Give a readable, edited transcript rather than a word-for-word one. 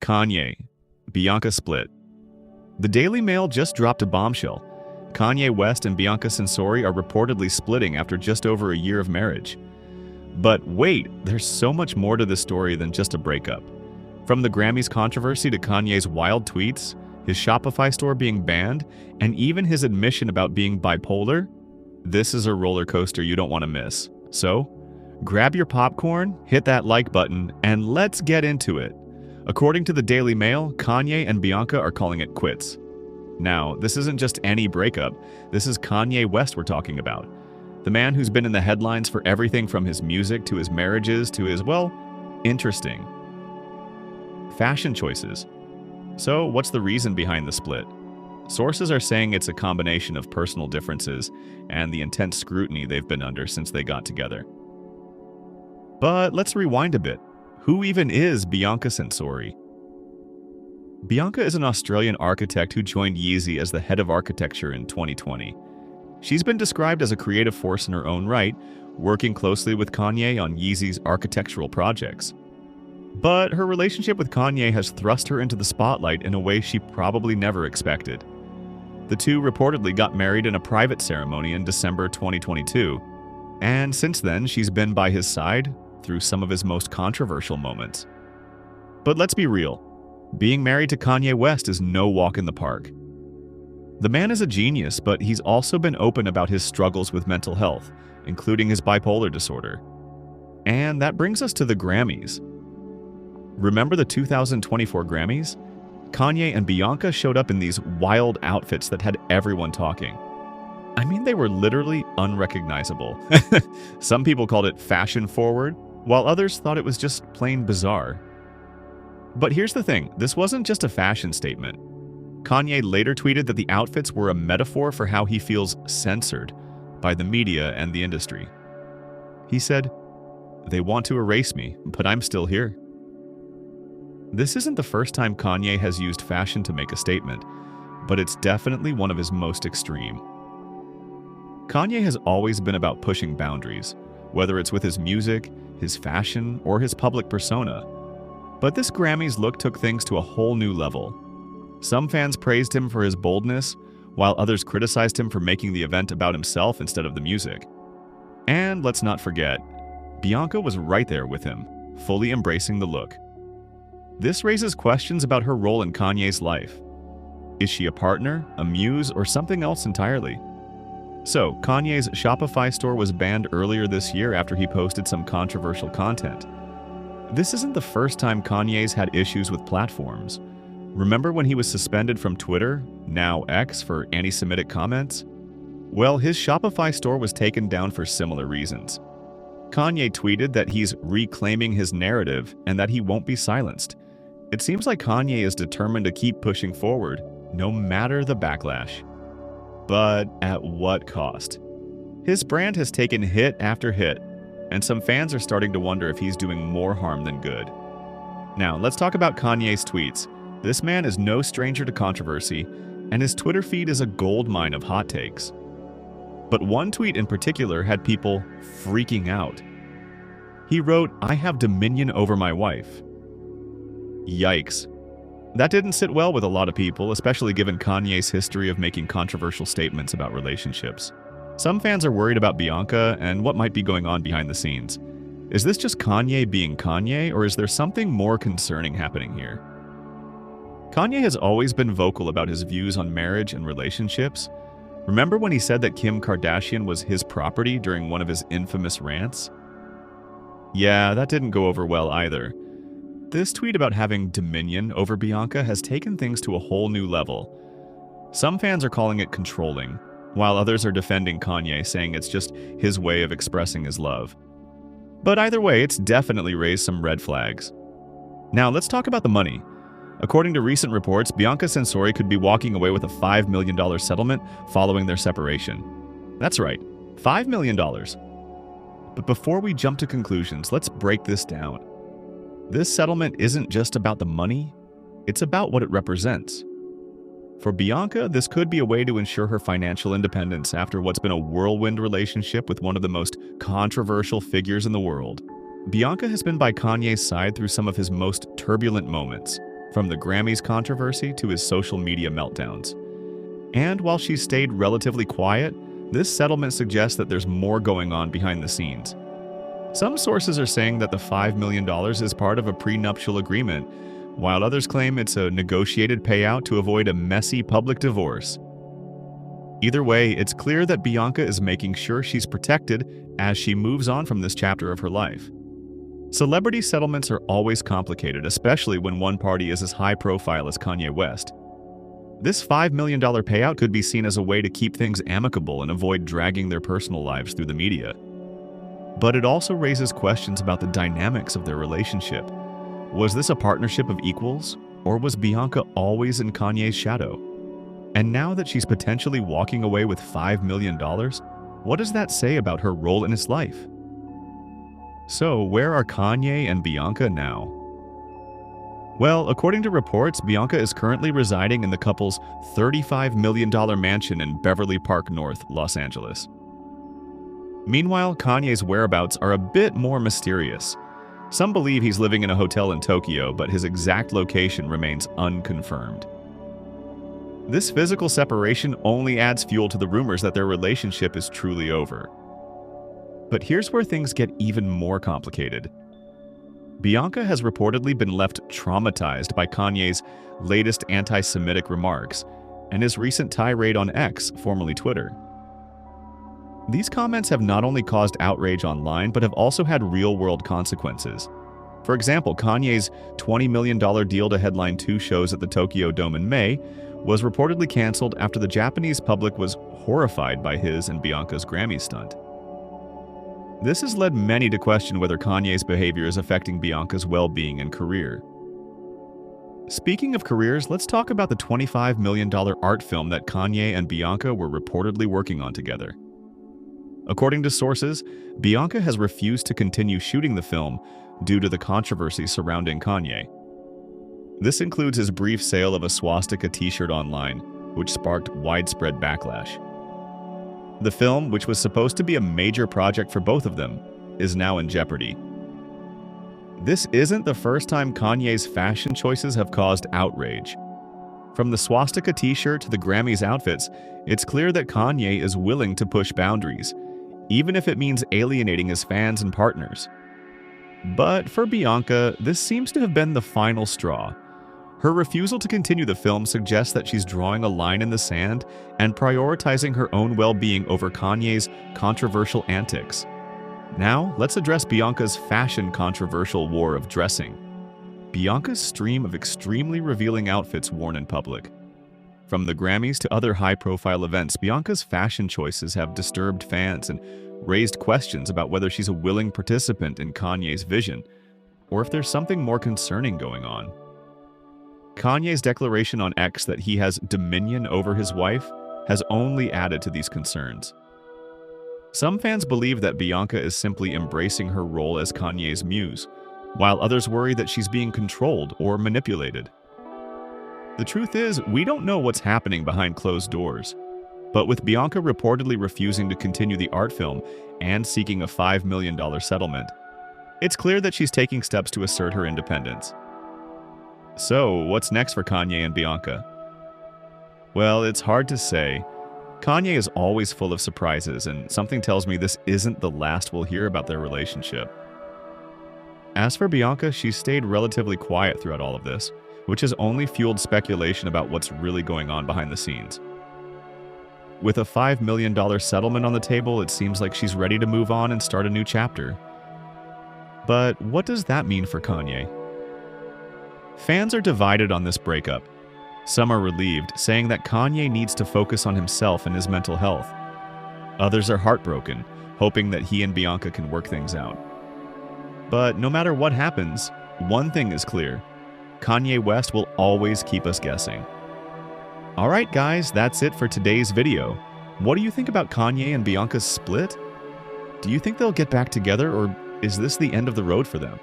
Kanye, Bianca split. The Daily Mail just dropped a bombshell. Kanye West and Bianca Censori are reportedly splitting after just over a year of marriage. But wait, there's so much more to this story than just a breakup. From the Grammys controversy to Kanye's wild tweets, his Shopify store being banned, and even his admission about being bipolar, this is a roller coaster you don't want to miss. So, grab your popcorn, hit that like button, and let's get into it. According to the Daily Mail, Kanye and Bianca are calling it quits. Now, this isn't just any breakup, this is Kanye West we're talking about. The man who's been in the headlines for everything from his music to his marriages to his, well, interesting fashion choices. So, what's the reason behind the split? Sources are saying it's a combination of personal differences and the intense scrutiny they've been under since they got together. But let's rewind a bit. Who even is Bianca Censori? Bianca is an Australian architect who joined Yeezy as the head of architecture in 2020. She's been described as a creative force in her own right, working closely with Kanye on Yeezy's architectural projects. But her relationship with Kanye has thrust her into the spotlight in a way she probably never expected. The two reportedly got married in a private ceremony in December 2022, and since then she's been by his side through some of his most controversial moments. But let's be real, being married to Kanye West is no walk in the park. The man is a genius, but he's also been open about his struggles with mental health, including his bipolar disorder. And that brings us to the Grammys. Remember the 2024 Grammys? Kanye and Bianca showed up in these wild outfits that had everyone talking. I mean, they were literally unrecognizable. Some people called it fashion forward, while others thought it was just plain bizarre. But here's the thing, this wasn't just a fashion statement. Kanye later tweeted that the outfits were a metaphor for how he feels censored by the media and the industry. He said, "They want to erase me, but I'm still here." This isn't the first time Kanye has used fashion to make a statement, but it's definitely one of his most extreme. Kanye has always been about pushing boundaries, whether it's with his music, his fashion, or his public persona. But this Grammys look took things to a whole new level. Some fans praised him for his boldness, while others criticized him for making the event about himself instead of the music. And let's not forget, Bianca was right there with him, fully embracing the look. This raises questions about her role in Kanye's life. Is she a partner, a muse, or something else entirely? So, Kanye's Shopify store was banned earlier this year after he posted some controversial content. This isn't the first time Kanye's had issues with platforms. Remember when he was suspended from Twitter, now X, for anti-Semitic comments? Well, his Shopify store was taken down for similar reasons. Kanye tweeted that he's reclaiming his narrative and that he won't be silenced. It seems like Kanye is determined to keep pushing forward, no matter the backlash. But at what cost? His brand has taken hit after hit, and some fans are starting to wonder if he's doing more harm than good. Now, let's talk about Kanye's tweets. This man is no stranger to controversy, and his Twitter feed is a goldmine of hot takes. But one tweet in particular had people freaking out. He wrote, "I have dominion over my wife." Yikes. That didn't sit well with a lot of people, especially given Kanye's history of making controversial statements about relationships. Some fans are worried about Bianca and what might be going on behind the scenes. Is this just Kanye being Kanye, or is there something more concerning happening here? Kanye has always been vocal about his views on marriage and relationships. Remember when he said that Kim Kardashian was his property during one of his infamous rants? Yeah, that didn't go over well either. This tweet about having dominion over Bianca has taken things to a whole new level. Some fans are calling it controlling, while others are defending Kanye, saying it's just his way of expressing his love. But either way, it's definitely raised some red flags. Now let's talk about the money. According to recent reports, Bianca Censori could be walking away with a $5 million settlement following their separation. That's right, $5 million. But before we jump to conclusions, let's break this down. This settlement isn't just about the money, it's about what it represents. For Bianca, this could be a way to ensure her financial independence after what's been a whirlwind relationship with one of the most controversial figures in the world. Bianca has been by Kanye's side through some of his most turbulent moments, from the Grammys controversy to his social media meltdowns. And while she's stayed relatively quiet, this settlement suggests that there's more going on behind the scenes. Some sources are saying that the $5 million is part of a prenuptial agreement, while others claim it's a negotiated payout to avoid a messy public divorce. Either way, it's clear that Bianca is making sure she's protected as she moves on from this chapter of her life. Celebrity settlements are always complicated, especially when one party is as high profile as Kanye West. This $5 million payout could be seen as a way to keep things amicable and avoid dragging their personal lives through the media. But it also raises questions about the dynamics of their relationship. Was this a partnership of equals, or was Bianca always in Kanye's shadow? And now that she's potentially walking away with $5 million, what does that say about her role in his life? So, where are Kanye and Bianca now? Well, according to reports, Bianca is currently residing in the couple's $35 million mansion in Beverly Park North, Los Angeles. Meanwhile, Kanye's whereabouts are a bit more mysterious. Some believe he's living in a hotel in Tokyo, but his exact location remains unconfirmed. This physical separation only adds fuel to the rumors that their relationship is truly over. But here's where things get even more complicated. Bianca has reportedly been left traumatized by Kanye's latest anti-Semitic remarks and his recent tirade on X, formerly Twitter. These comments have not only caused outrage online, but have also had real-world consequences. For example, Kanye's $20 million deal to headline 2 shows at the Tokyo Dome in May was reportedly canceled after the Japanese public was horrified by his and Bianca's Grammy stunt. This has led many to question whether Kanye's behavior is affecting Bianca's well-being and career. Speaking of careers, let's talk about the $25 million art film that Kanye and Bianca were reportedly working on together. According to sources, Bianca has refused to continue shooting the film due to the controversy surrounding Kanye. This includes his brief sale of a swastika t-shirt online, which sparked widespread backlash. The film, which was supposed to be a major project for both of them, is now in jeopardy. This isn't the first time Kanye's fashion choices have caused outrage. From the swastika t-shirt to the Grammys outfits, it's clear that Kanye is willing to push boundaries, even if it means alienating his fans and partners. But for Bianca, this seems to have been the final straw. Her refusal to continue the film suggests that she's drawing a line in the sand and prioritizing her own well-being over Kanye's controversial antics. Now, let's address Bianca's fashion controversial war of dressing. Bianca's stream of extremely revealing outfits worn in public. From the Grammys to other high-profile events, Bianca's fashion choices have disturbed fans and raised questions about whether she's a willing participant in Kanye's vision, or if there's something more concerning going on. Kanye's declaration on X that he has dominion over his wife has only added to these concerns. Some fans believe that Bianca is simply embracing her role as Kanye's muse, while others worry that she's being controlled or manipulated. The truth is, we don't know what's happening behind closed doors. But with Bianca reportedly refusing to continue the art film and seeking a $5 million settlement, it's clear that she's taking steps to assert her independence. So, what's next for Kanye and Bianca? Well, it's hard to say. Kanye is always full of surprises, and something tells me this isn't the last we'll hear about their relationship. As for Bianca, she's stayed relatively quiet throughout all of this, which has only fueled speculation about what's really going on behind the scenes. With a $5 million settlement on the table, it seems like she's ready to move on and start a new chapter. But what does that mean for Kanye? Fans are divided on this breakup. Some are relieved, saying that Kanye needs to focus on himself and his mental health. Others are heartbroken, hoping that he and Bianca can work things out. But no matter what happens, one thing is clear: Kanye West will always keep us guessing. Alright guys, that's it for today's video. What do you think about Kanye and Bianca's split? Do you think they'll get back together, or is this the end of the road for them?